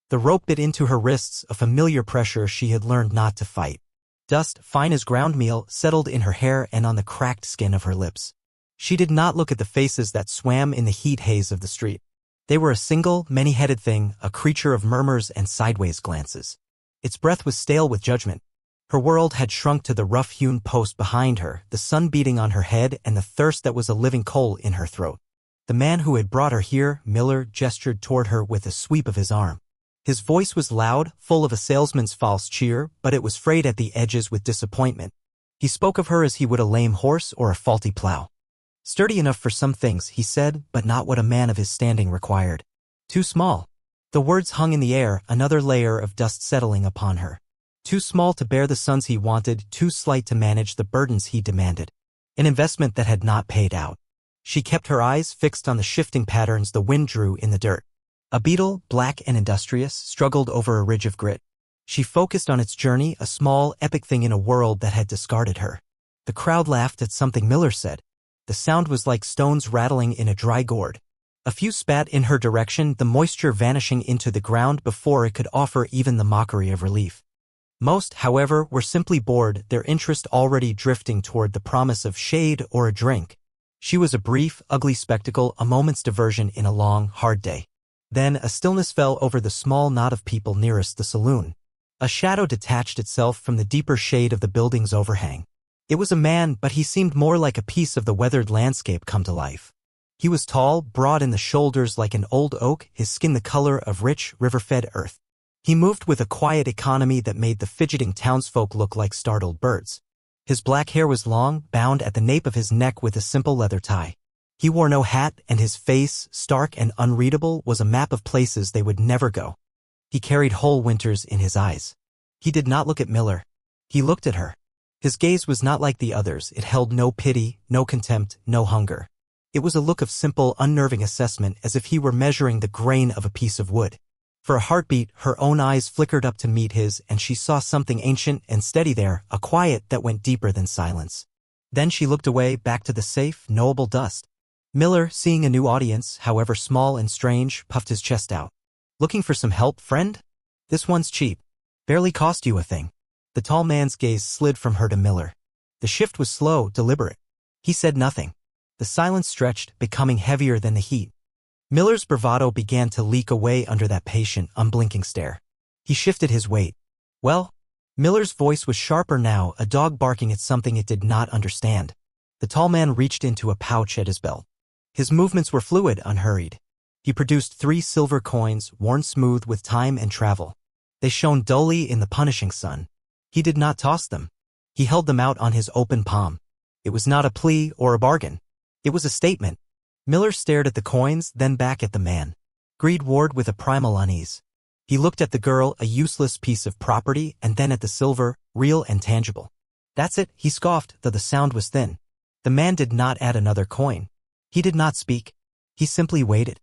The rope bit into her wrists, a familiar pressure she had learned not to fight. Dust, fine as ground meal, settled in her hair and on the cracked skin of her lips. She did not look at the faces that swam in the heat haze of the street. They were a single, many-headed thing, a creature of murmurs and sideways glances. Its breath was stale with judgment. Her world had shrunk to the rough-hewn post behind her, the sun beating on her head and the thirst that was a living coal in her throat. The man who had brought her here, Miller, gestured toward her with a sweep of his arm. His voice was loud, full of a salesman's false cheer, but it was frayed at the edges with disappointment. He spoke of her as he would a lame horse or a faulty plow. Sturdy enough for some things, he said, but not what a man of his standing required. Too small. The words hung in the air, another layer of dust settling upon her. Too small to bear the sons he wanted, too slight to manage the burdens he demanded. An investment that had not paid out. She kept her eyes fixed on the shifting patterns the wind drew in the dirt. A beetle, black and industrious, struggled over a ridge of grit. She focused on its journey, a small, epic thing in a world that had discarded her. The crowd laughed at something Miller said. The sound was like stones rattling in a dry gourd. A few spat in her direction, the moisture vanishing into the ground before it could offer even the mockery of relief. Most, however, were simply bored, their interest already drifting toward the promise of shade or a drink. She was a brief, ugly spectacle, a moment's diversion in a long, hard day. Then a stillness fell over the small knot of people nearest the saloon. A shadow detached itself from the deeper shade of the building's overhang. It was a man, but he seemed more like a piece of the weathered landscape come to life. He was tall, broad in the shoulders like an old oak, his skin the color of rich, river-fed earth. He moved with a quiet economy that made the fidgeting townsfolk look like startled birds. His black hair was long, bound at the nape of his neck with a simple leather tie. He wore no hat, and his face, stark and unreadable, was a map of places they would never go. He carried whole winters in his eyes. He did not look at Miller. He looked at her. His gaze was not like the others, it held no pity, no contempt, no hunger. It was a look of simple, unnerving assessment, as if he were measuring the grain of a piece of wood. For a heartbeat, her own eyes flickered up to meet his, and she saw something ancient and steady there, a quiet that went deeper than silence. Then she looked away, back to the safe, knowable dust. Miller, seeing a new audience, however small and strange, puffed his chest out. Looking for some help, friend? This one's cheap. Barely cost you a thing. The tall man's gaze slid from her to Miller. The shift was slow, deliberate. He said nothing. The silence stretched, becoming heavier than the heat. Miller's bravado began to leak away under that patient, unblinking stare. He shifted his weight. Well? Miller's voice was sharper now, a dog barking at something it did not understand. The tall man reached into a pouch at his belt. His movements were fluid, unhurried. He produced 3 silver coins, worn smooth with time and travel. They shone dully in the punishing sun. He did not toss them. He held them out on his open palm. It was not a plea or a bargain. It was a statement. Miller stared at the coins, then back at the man. Greed warred with a primal unease. He looked at the girl, a useless piece of property, and then at the silver, real and tangible. That's it, he scoffed, though the sound was thin. The man did not add another coin. He did not speak. He simply waited.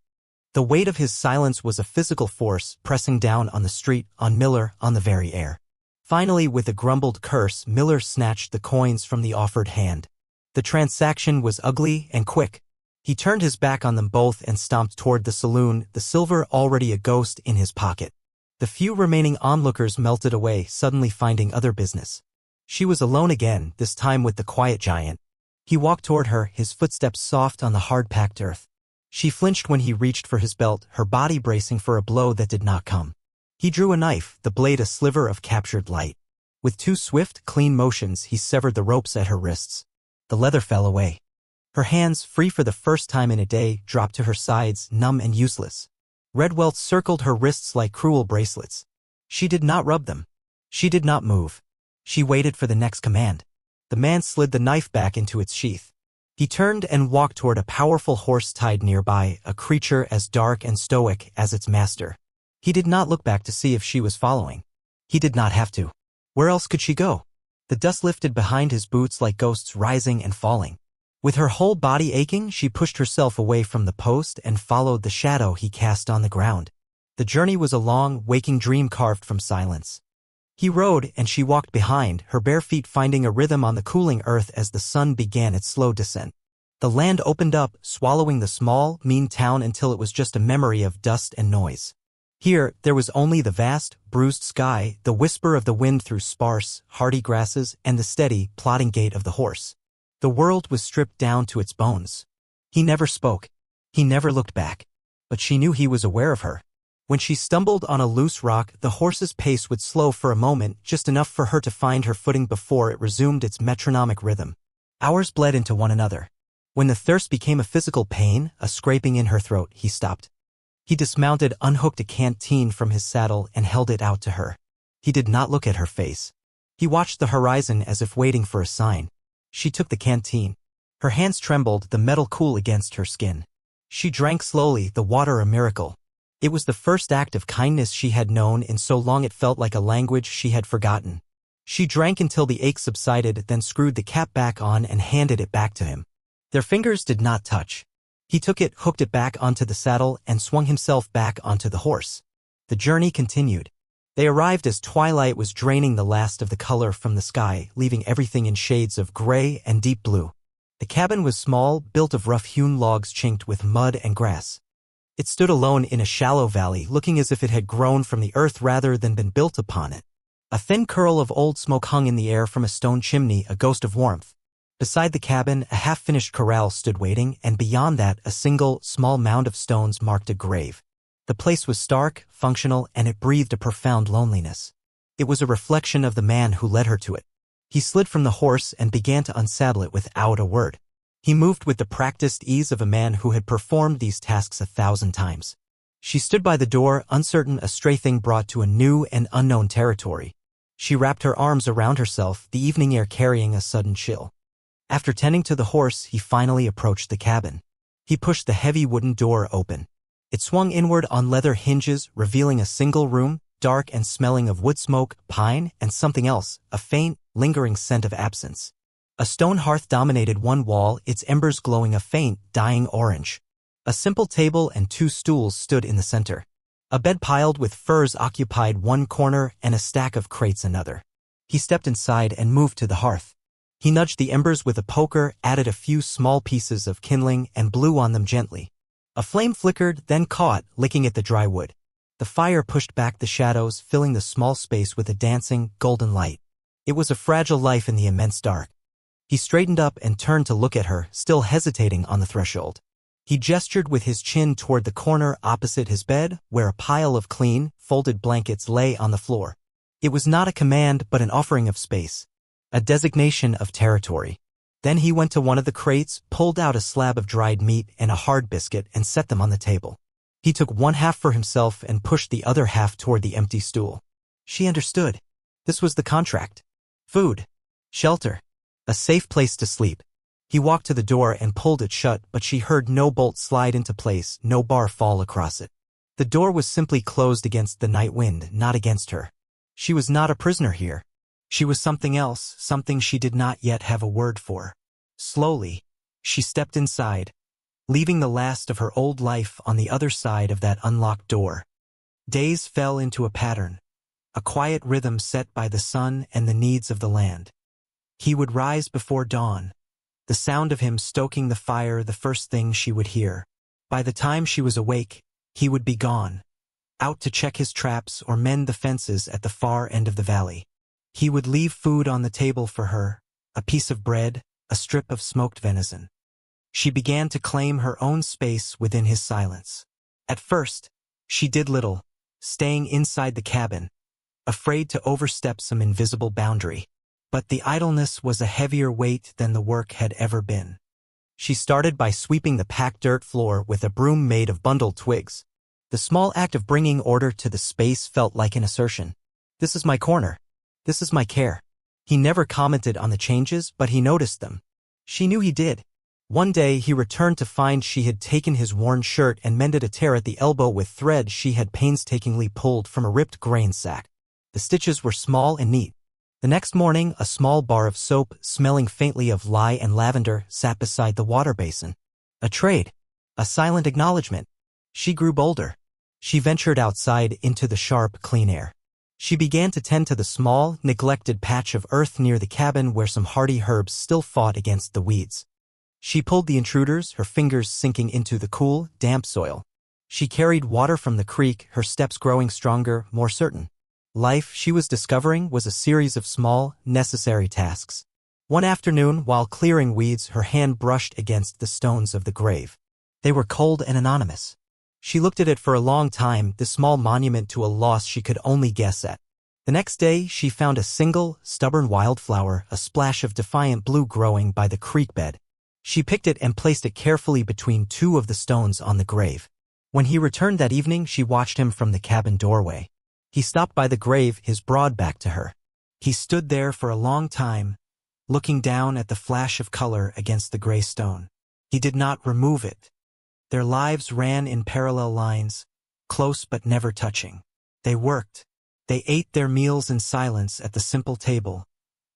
The weight of his silence was a physical force pressing down on the street, on Miller, on the very air. Finally, with a grumbled curse, Miller snatched the coins from the offered hand. The transaction was ugly and quick. He turned his back on them both and stomped toward the saloon, the silver already a ghost in his pocket. The few remaining onlookers melted away, suddenly finding other business. She was alone again, this time with the quiet giant. He walked toward her, his footsteps soft on the hard-packed earth. She flinched when he reached for his belt, her body bracing for a blow that did not come. He drew a knife, the blade a sliver of captured light. With 2 swift, clean motions, he severed the ropes at her wrists. The leather fell away. Her hands, free for the first time in a day, dropped to her sides, numb and useless. Red welts circled her wrists like cruel bracelets. She did not rub them. She did not move. She waited for the next command. The man slid the knife back into its sheath. He turned and walked toward a powerful horse tied nearby, a creature as dark and stoic as its master. He did not look back to see if she was following. He did not have to. Where else could she go? The dust lifted behind his boots like ghosts rising and falling. With her whole body aching, she pushed herself away from the post and followed the shadow he cast on the ground. The journey was a long, waking dream carved from silence. He rode and she walked behind, her bare feet finding a rhythm on the cooling earth as the sun began its slow descent. The land opened up, swallowing the small, mean town until it was just a memory of dust and noise. Here, there was only the vast, bruised sky, the whisper of the wind through sparse, hardy grasses, and the steady, plodding gait of the horse. The world was stripped down to its bones. He never spoke. He never looked back. But she knew he was aware of her. When she stumbled on a loose rock, the horse's pace would slow for a moment, just enough for her to find her footing before it resumed its metronomic rhythm. Hours bled into one another. When the thirst became a physical pain, a scraping in her throat, he stopped. He dismounted, unhooked a canteen from his saddle, and held it out to her. He did not look at her face. He watched the horizon as if waiting for a sign. She took the canteen. Her hands trembled, the metal cool against her skin. She drank slowly, the water a miracle. It was the first act of kindness she had known in so long it felt like a language she had forgotten. She drank until the ache subsided, then screwed the cap back on and handed it back to him. Their fingers did not touch. He took it, hooked it back onto the saddle, and swung himself back onto the horse. The journey continued. They arrived as twilight was draining the last of the color from the sky, leaving everything in shades of gray and deep blue. The cabin was small, built of rough-hewn logs chinked with mud and grass. It stood alone in a shallow valley, looking as if it had grown from the earth rather than been built upon it. A thin curl of old smoke hung in the air from a stone chimney, a ghost of warmth. Beside the cabin, a half-finished corral stood waiting, and beyond that, a single, small mound of stones marked a grave. The place was stark, functional, and it breathed a profound loneliness. It was a reflection of the man who led her to it. He slid from the horse and began to unsaddle it without a word. He moved with the practiced ease of a man who had performed these tasks 1,000 times. She stood by the door, uncertain, a stray thing brought to a new and unknown territory. She wrapped her arms around herself, the evening air carrying a sudden chill. After tending to the horse, he finally approached the cabin. He pushed the heavy wooden door open. It swung inward on leather hinges, revealing a single room, dark and smelling of wood smoke, pine, and something else, a faint, lingering scent of absence. A stone hearth dominated one wall, its embers glowing a faint, dying orange. A simple table and 2 stools stood in the center. A bed piled with furs occupied one corner and a stack of crates another. He stepped inside and moved to the hearth. He nudged the embers with a poker, added a few small pieces of kindling, and blew on them gently. A flame flickered, then caught, licking at the dry wood. The fire pushed back the shadows, filling the small space with a dancing, golden light. It was a fragile life in the immense dark. He straightened up and turned to look at her, still hesitating on the threshold. He gestured with his chin toward the corner opposite his bed, where a pile of clean, folded blankets lay on the floor. It was not a command but an offering of space. A designation of territory. Then he went to one of the crates, pulled out a slab of dried meat and a hard biscuit and set them on the table. He took one half for himself and pushed the other half toward the empty stool. She understood. This was the contract. Food. Shelter. A safe place to sleep. He walked to the door and pulled it shut, but she heard no bolt slide into place, no bar fall across it. The door was simply closed against the night wind, not against her. She was not a prisoner here. She was something else, something she did not yet have a word for. Slowly, she stepped inside, leaving the last of her old life on the other side of that unlocked door. Days fell into a pattern, a quiet rhythm set by the sun and the needs of the land. He would rise before dawn, the sound of him stoking the fire the first thing she would hear. By the time she was awake, he would be gone, out to check his traps or mend the fences at the far end of the valley. He would leave food on the table for her, a piece of bread, a strip of smoked venison. She began to claim her own space within his silence. At first, she did little, staying inside the cabin, afraid to overstep some invisible boundary. But the idleness was a heavier weight than the work had ever been. She started by sweeping the packed dirt floor with a broom made of bundled twigs. The small act of bringing order to the space felt like an assertion. This is my corner. This is my care. He never commented on the changes, but he noticed them. She knew he did. One day he returned to find she had taken his worn shirt and mended a tear at the elbow with thread she had painstakingly pulled from a ripped grain sack. The stitches were small and neat. The next morning, a small bar of soap, smelling faintly of lye and lavender, sat beside the water basin. A trade. A silent acknowledgement. She grew bolder. She ventured outside into the sharp, clean air. She began to tend to the small, neglected patch of earth near the cabin where some hardy herbs still fought against the weeds. She pulled the intruders, her fingers sinking into the cool, damp soil. She carried water from the creek, her steps growing stronger, more certain. Life, she was discovering, was a series of small, necessary tasks. One afternoon, while clearing weeds, her hand brushed against the stones of the grave. They were cold and anonymous. She looked at it for a long time, the small monument to a loss she could only guess at. The next day, she found a single, stubborn wildflower, a splash of defiant blue growing by the creek bed. She picked it and placed it carefully between two of the stones on the grave. When he returned that evening, she watched him from the cabin doorway. He stopped by the grave, his broad back to her. He stood there for a long time, looking down at the flash of color against the gray stone. He did not remove it. Their lives ran in parallel lines, close but never touching. They worked. They ate their meals in silence at the simple table.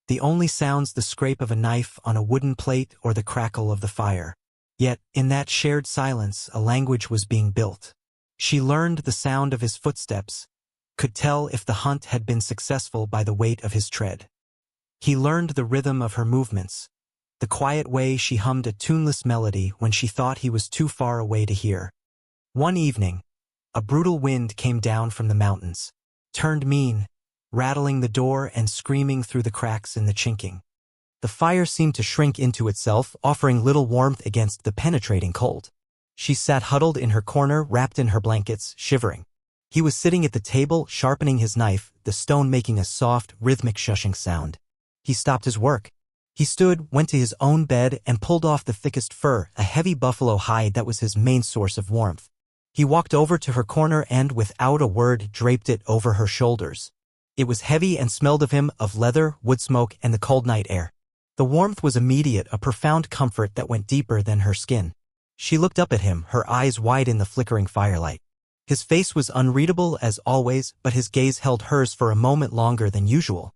The only sounds the scrape of a knife on a wooden plate or the crackle of the fire. Yet, in that shared silence, a language was being built. She learned the sound of his footsteps, could tell if the hunt had been successful by the weight of his tread. He learned the rhythm of her movements, the quiet way she hummed a tuneless melody when she thought he was too far away to hear. One evening, a brutal wind came down from the mountains, turned mean, rattling the door and screaming through the cracks in the chinking. The fire seemed to shrink into itself, offering little warmth against the penetrating cold. She sat huddled in her corner, wrapped in her blankets, shivering. He was sitting at the table, sharpening his knife, the stone making a soft, rhythmic shushing sound. He stopped his work. He stood, went to his own bed, and pulled off the thickest fur, a heavy buffalo hide that was his main source of warmth. He walked over to her corner and, without a word, draped it over her shoulders. It was heavy and smelled of him, of leather, wood smoke, and the cold night air. The warmth was immediate, a profound comfort that went deeper than her skin. She looked up at him, her eyes wide in the flickering firelight. His face was unreadable as always, but his gaze held hers for a moment longer than usual.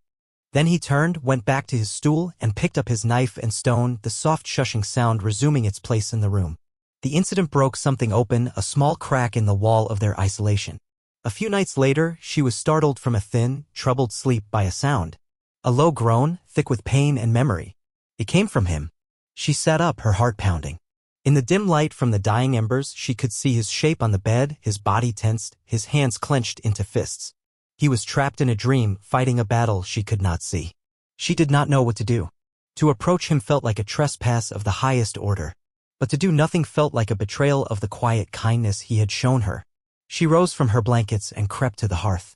Then he turned, went back to his stool, and picked up his knife and stone, the soft shushing sound resuming its place in the room. The incident broke something open, a small crack in the wall of their isolation. A few nights later, she was startled from a thin, troubled sleep by a sound. A low groan, thick with pain and memory. It came from him. She sat up, her heart pounding. In the dim light from the dying embers, she could see his shape on the bed, his body tensed, his hands clenched into fists. He was trapped in a dream, fighting a battle she could not see. She did not know what to do. To approach him felt like a trespass of the highest order. But to do nothing felt like a betrayal of the quiet kindness he had shown her. She rose from her blankets and crept to the hearth.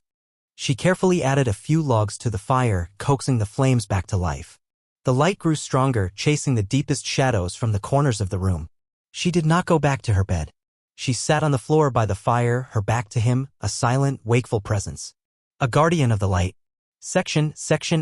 She carefully added a few logs to the fire, coaxing the flames back to life. The light grew stronger, chasing the deepest shadows from the corners of the room. She did not go back to her bed. She sat on the floor by the fire, her back to him, a silent, wakeful presence. A guardian of the light. Section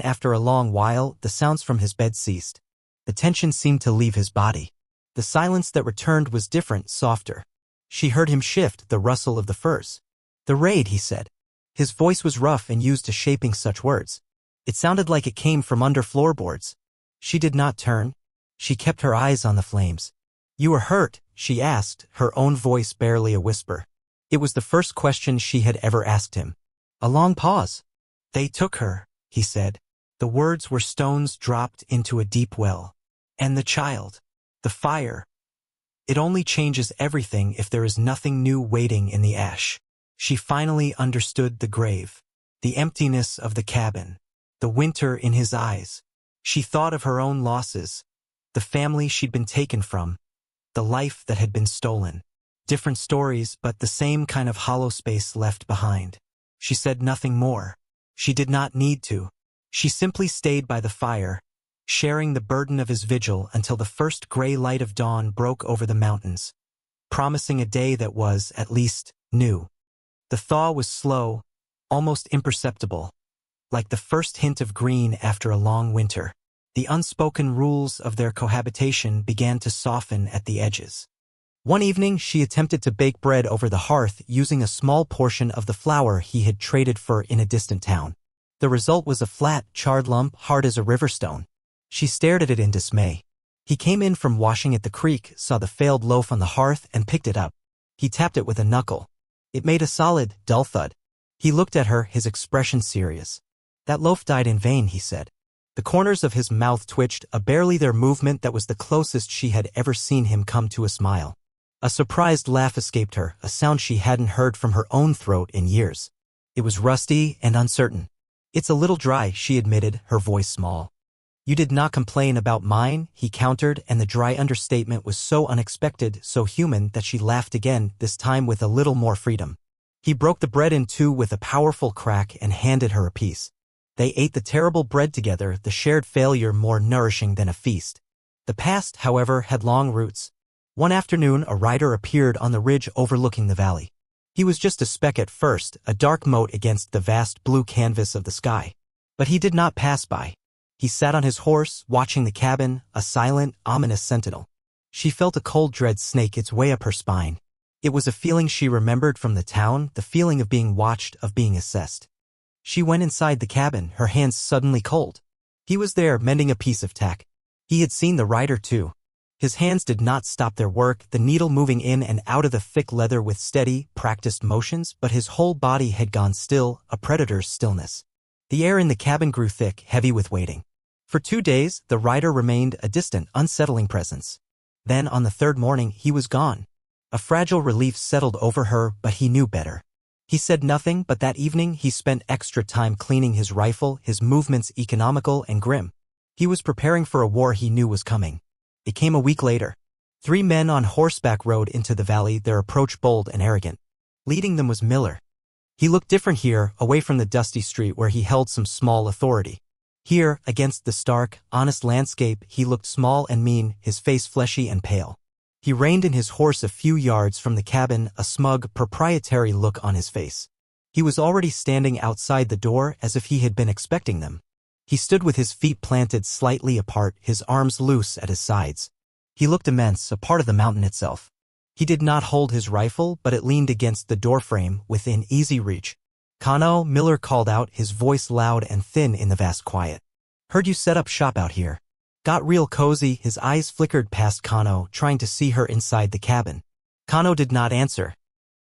after a long while, the sounds from his bed ceased. The tension seemed to leave his body. The silence that returned was different, softer. She heard him shift, the rustle of the furs. "The raid," he said. His voice was rough and used to shaping such words. It sounded like it came from under floorboards. She did not turn. She kept her eyes on the flames. "You were hurt?" she asked, her own voice barely a whisper. It was the first question she had ever asked him. A long pause. "They took her," he said. The words were stones dropped into a deep well. "And the child. The fire. It only changes everything if there is nothing new waiting in the ash." She finally understood the grave, the emptiness of the cabin, the winter in his eyes. She thought of her own losses, the family she'd been taken from, the life that had been stolen. Different stories, but the same kind of hollow space left behind. She said nothing more. She did not need to. She simply stayed by the fire, sharing the burden of his vigil until the first gray light of dawn broke over the mountains, promising a day that was, at least, new. The thaw was slow, almost imperceptible, like the first hint of green after a long winter. The unspoken rules of their cohabitation began to soften at the edges. One evening, she attempted to bake bread over the hearth using a small portion of the flour he had traded for in a distant town. The result was a flat, charred lump, hard as a river stone. She stared at it in dismay. He came in from washing at the creek, saw the failed loaf on the hearth, and picked it up. He tapped it with a knuckle. It made a solid, dull thud. He looked at her, his expression serious. "That loaf died in vain," he said. The corners of his mouth twitched, a barely there movement that was the closest she had ever seen him come to a smile. A surprised laugh escaped her, a sound she hadn't heard from her own throat in years. It was rusty and uncertain. "It's a little dry," she admitted, her voice small. "You did not complain about mine," he countered, and the dry understatement was so unexpected, so human, that she laughed again, this time with a little more freedom. He broke the bread in two with a powerful crack and handed her a piece. They ate the terrible bread together, the shared failure more nourishing than a feast. The past, however, had long roots. One afternoon, a rider appeared on the ridge overlooking the valley. He was just a speck at first, a dark mote against the vast blue canvas of the sky. But he did not pass by. He sat on his horse, watching the cabin, a silent, ominous sentinel. She felt a cold dread snake its way up her spine. It was a feeling she remembered from the town, the feeling of being watched, of being assessed. She went inside the cabin, her hands suddenly cold. He was there, mending a piece of tack. He had seen the rider too. His hands did not stop their work, the needle moving in and out of the thick leather with steady, practiced motions, but his whole body had gone still, a predator's stillness. The air in the cabin grew thick, heavy with waiting. For 2 days, the rider remained a distant, unsettling presence. Then, on the third morning, he was gone. A fragile relief settled over her, but he knew better. He said nothing, but that evening he spent extra time cleaning his rifle, his movements economical and grim. He was preparing for a war he knew was coming. It came a week later. 3 men on horseback rode into the valley, their approach bold and arrogant. Leading them was Miller. He looked different here, away from the dusty street where he held some small authority. Here, against the stark, honest landscape, he looked small and mean, his face fleshy and pale. He reined in his horse a few yards from the cabin, a smug, proprietary look on his face. He was already standing outside the door as if he had been expecting them. He stood with his feet planted slightly apart, his arms loose at his sides. He looked immense, a part of the mountain itself. He did not hold his rifle, but it leaned against the doorframe, within easy reach. "Kano," Miller called out, his voice loud and thin in the vast quiet. "Heard you set up shop out here." Got real cozy, his eyes flickered past Kano, trying to see her inside the cabin. Kano did not answer.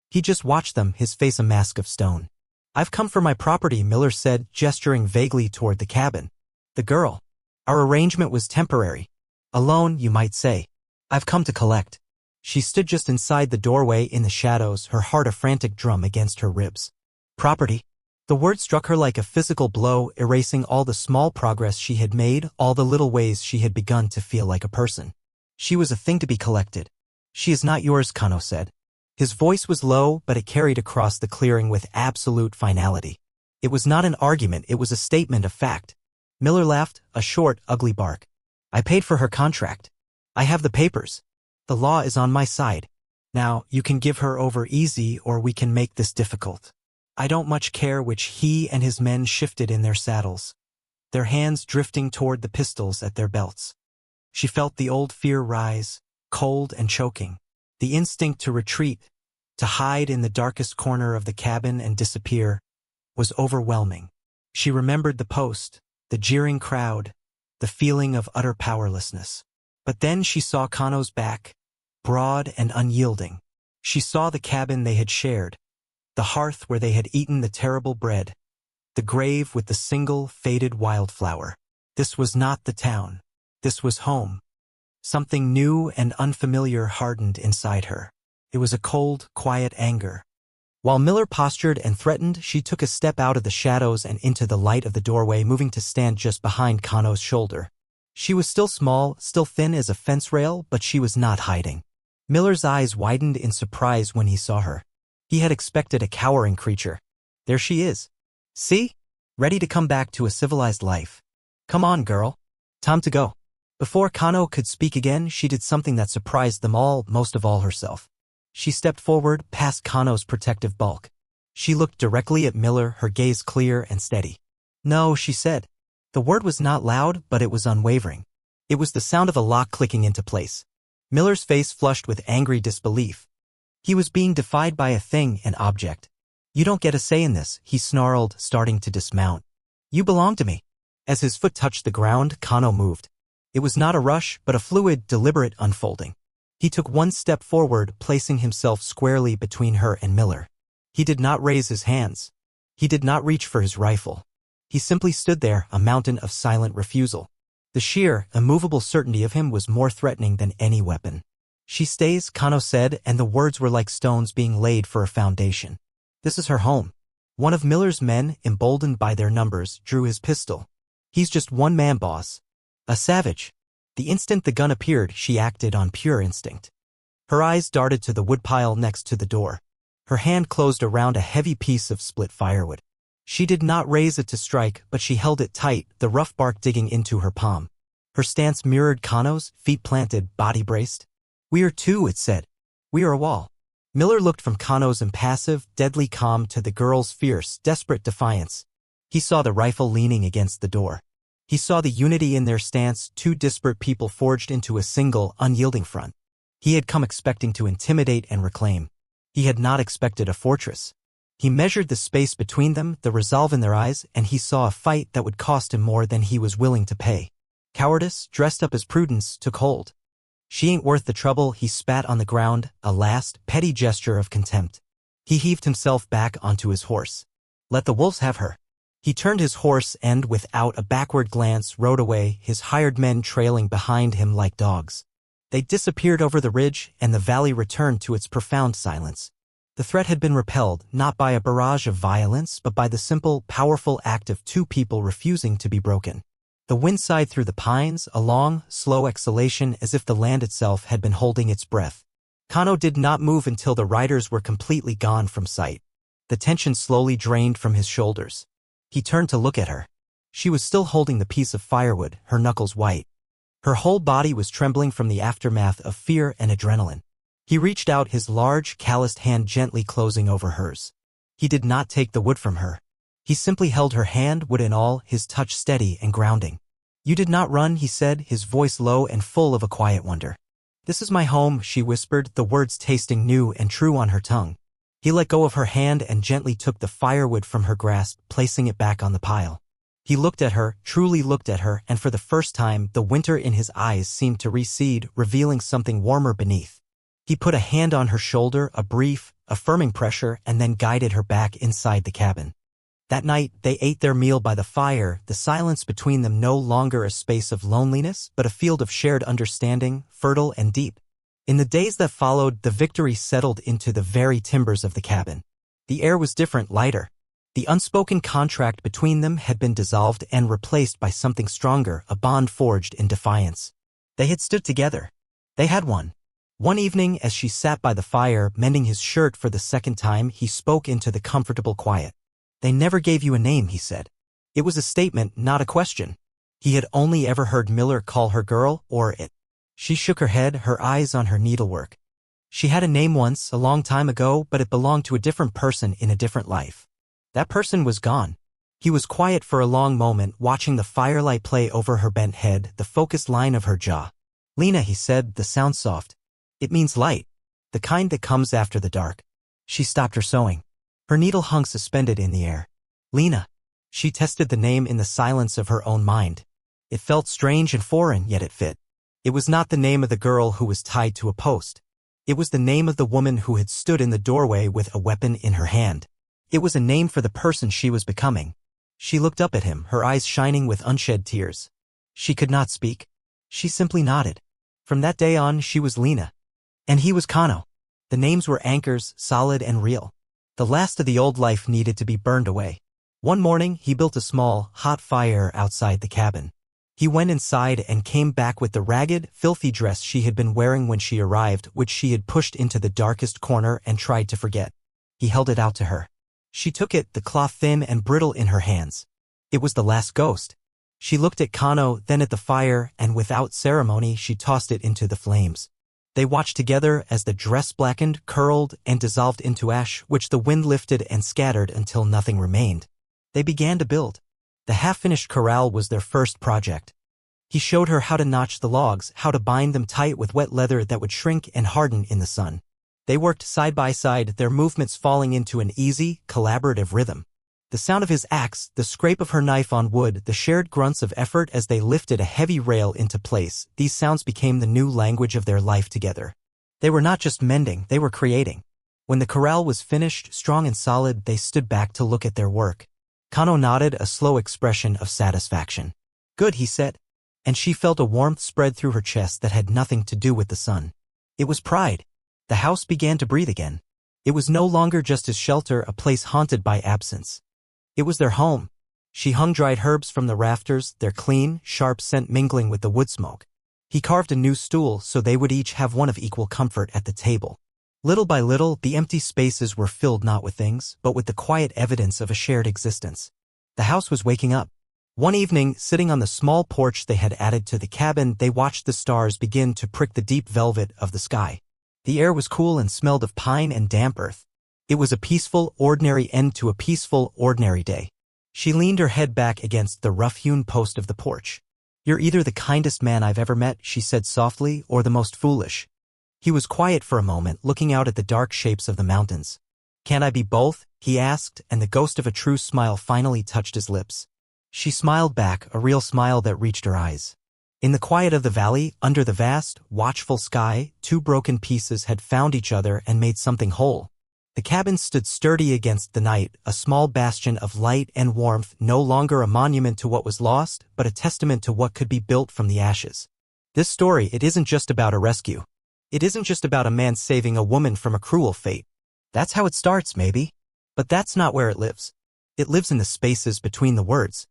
He just watched them, his face a mask of stone. "I've come for my property," Miller said, gesturing vaguely toward the cabin. "The girl. Our arrangement was temporary. A loan, you might say. I've come to collect." She stood just inside the doorway in the shadows, her heart a frantic drum against her ribs. "Property?" The word struck her like a physical blow, erasing all the small progress she had made, all the little ways she had begun to feel like a person. She was a thing to be collected. "She is not yours," Kano said. His voice was low, but it carried across the clearing with absolute finality. It was not an argument, it was a statement of fact. Miller laughed, a short, ugly bark. "I paid for her contract. I have the papers. The law is on my side. Now, you can give her over easy or we can make this difficult. I don't much care," which he and his men shifted in their saddles, their hands drifting toward the pistols at their belts. She felt the old fear rise, cold and choking. The instinct to retreat, to hide in the darkest corner of the cabin and disappear, was overwhelming. She remembered the post, the jeering crowd, the feeling of utter powerlessness. But then she saw Kano's back, broad and unyielding. She saw the cabin they had shared, the hearth where they had eaten the terrible bread, the grave with the single faded wildflower. This was not the town. This was home. Something new and unfamiliar hardened inside her. It was a cold, quiet anger. While Miller postured and threatened, she took a step out of the shadows and into the light of the doorway, moving to stand just behind Kano's shoulder. She was still small, still thin as a fence rail, but she was not hiding. Miller's eyes widened in surprise when he saw her. He had expected a cowering creature. There she is. See? Ready to come back to a civilized life. Come on, girl. Time to go. Before Kano could speak again, she did something that surprised them all, most of all herself. She stepped forward, past Kano's protective bulk. She looked directly at Miller, her gaze clear and steady. "No," she said. The word was not loud, but it was unwavering. It was the sound of a lock clicking into place. Miller's face flushed with angry disbelief. He was being defied by a thing, an object. "You don't get a say in this," he snarled, starting to dismount. "You belong to me." As his foot touched the ground, Kano moved. It was not a rush, but a fluid, deliberate unfolding. He took one step forward, placing himself squarely between her and Miller. He did not raise his hands. He did not reach for his rifle. He simply stood there, a mountain of silent refusal. The sheer, immovable certainty of him was more threatening than any weapon. She stays, Kano said, and the words were like stones being laid for a foundation. This is her home. One of Miller's men, emboldened by their numbers, drew his pistol. He's just one man, boss. A savage. The instant the gun appeared, she acted on pure instinct. Her eyes darted to the woodpile next to the door. Her hand closed around a heavy piece of split firewood. She did not raise it to strike, but she held it tight, the rough bark digging into her palm. Her stance mirrored Kano's, feet planted, body braced. We are two, it said. We are a wall. Miller looked from Kano's impassive, deadly calm to the girl's fierce, desperate defiance. He saw the rifle leaning against the door. He saw the unity in their stance, two disparate people forged into a single, unyielding front. He had come expecting to intimidate and reclaim. He had not expected a fortress. He measured the space between them, the resolve in their eyes, and he saw a fight that would cost him more than he was willing to pay. Cowardice, dressed up as prudence, took hold. She ain't worth the trouble, he spat on the ground, a last, petty gesture of contempt. He heaved himself back onto his horse. Let the wolves have her. He turned his horse and, without a backward glance, rode away, his hired men trailing behind him like dogs. They disappeared over the ridge, and the valley returned to its profound silence. The threat had been repelled, not by a barrage of violence, but by the simple, powerful act of two people refusing to be broken. The wind sighed through the pines, a long, slow exhalation as if the land itself had been holding its breath. Kano did not move until the riders were completely gone from sight. The tension slowly drained from his shoulders. He turned to look at her. She was still holding the piece of firewood, her knuckles white. Her whole body was trembling from the aftermath of fear and adrenaline. He reached out, his large, calloused hand gently closing over hers. He did not take the wood from her. He simply held her hand, wood and all, his touch steady and grounding. You did not run, he said, his voice low and full of a quiet wonder. This is my home, she whispered, the words tasting new and true on her tongue. He let go of her hand and gently took the firewood from her grasp, placing it back on the pile. He looked at her, truly looked at her, and for the first time, the winter in his eyes seemed to recede, revealing something warmer beneath. He put a hand on her shoulder, a brief, affirming pressure, and then guided her back inside the cabin. That night, they ate their meal by the fire, the silence between them no longer a space of loneliness, but a field of shared understanding, fertile and deep. In the days that followed, the victory settled into the very timbers of the cabin. The air was different, lighter. The unspoken contract between them had been dissolved and replaced by something stronger, a bond forged in defiance. They had stood together. They had won. One evening, as she sat by the fire, mending his shirt for the second time, he spoke into the comfortable quiet. They never gave you a name, he said. It was a statement, not a question. He had only ever heard Miller call her girl, or it. She shook her head, her eyes on her needlework. She had a name once, a long time ago, but it belonged to a different person in a different life. That person was gone. He was quiet for a long moment, watching the firelight play over her bent head, the focused line of her jaw. Lena, he said, the sound soft. It means light. The kind that comes after the dark. She stopped her sewing. Her needle hung suspended in the air. Lena. She tested the name in the silence of her own mind. It felt strange and foreign, yet it fit. It was not the name of the girl who was tied to a post. It was the name of the woman who had stood in the doorway with a weapon in her hand. It was a name for the person she was becoming. She looked up at him, her eyes shining with unshed tears. She could not speak. She simply nodded. From that day on, she was Lena. And he was Kano. The names were anchors, solid and real. The last of the old life needed to be burned away. One morning, he built a small, hot fire outside the cabin. He went inside and came back with the ragged, filthy dress she had been wearing when she arrived, which she had pushed into the darkest corner and tried to forget. He held it out to her. She took it, the cloth thin and brittle in her hands. It was the last ghost. She looked at Kano, then at the fire, and without ceremony she tossed it into the flames. They watched together as the dress blackened, curled, and dissolved into ash, which the wind lifted and scattered until nothing remained. They began to build. The half-finished corral was their first project. He showed her how to notch the logs, how to bind them tight with wet leather that would shrink and harden in the sun. They worked side by side, their movements falling into an easy, collaborative rhythm. The sound of his axe, the scrape of her knife on wood, the shared grunts of effort as they lifted a heavy rail into place, these sounds became the new language of their life together. They were not just mending, they were creating. When the corral was finished, strong and solid, they stood back to look at their work. Kano nodded, a slow expression of satisfaction. Good, he said. And she felt a warmth spread through her chest that had nothing to do with the sun. It was pride. The house began to breathe again. It was no longer just his shelter, a place haunted by absence. It was their home. She hung dried herbs from the rafters, their clean, sharp scent mingling with the wood smoke. He carved a new stool so they would each have one of equal comfort at the table. Little by little, the empty spaces were filled not with things, but with the quiet evidence of a shared existence. The house was waking up. One evening, sitting on the small porch they had added to the cabin, they watched the stars begin to prick the deep velvet of the sky. The air was cool and smelled of pine and damp earth. It was a peaceful, ordinary end to a peaceful, ordinary day. She leaned her head back against the rough-hewn post of the porch. "You're either the kindest man I've ever met," she said softly, "or the most foolish." He was quiet for a moment, looking out at the dark shapes of the mountains. "Can't I be both?" he asked, and the ghost of a true smile finally touched his lips. She smiled back, a real smile that reached her eyes. In the quiet of the valley, under the vast, watchful sky, two broken pieces had found each other and made something whole. The cabin stood sturdy against the night, a small bastion of light and warmth, no longer a monument to what was lost, but a testament to what could be built from the ashes. This story, it isn't just about a rescue. It isn't just about a man saving a woman from a cruel fate. That's how it starts, maybe. But that's not where it lives. It lives in the spaces between the words.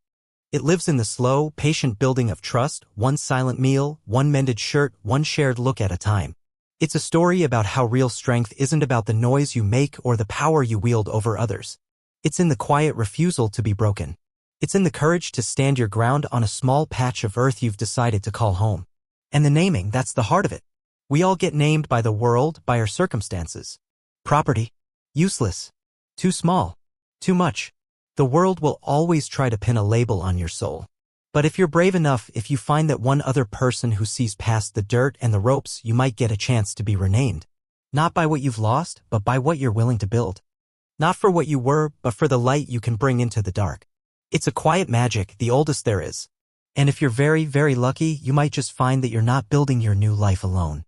It lives in the slow, patient building of trust, one silent meal, one mended shirt, one shared look at a time. It's a story about how real strength isn't about the noise you make or the power you wield over others. It's in the quiet refusal to be broken. It's in the courage to stand your ground on a small patch of earth you've decided to call home. And the naming, that's the heart of it. We all get named by the world, by our circumstances. Property. Useless. Too small. Too much. The world will always try to pin a label on your soul. But if you're brave enough, if you find that one other person who sees past the dirt and the ropes, you might get a chance to be renamed. Not by what you've lost, but by what you're willing to build. Not for what you were, but for the light you can bring into the dark. It's a quiet magic, the oldest there is. And if you're very, very lucky, you might just find that you're not building your new life alone.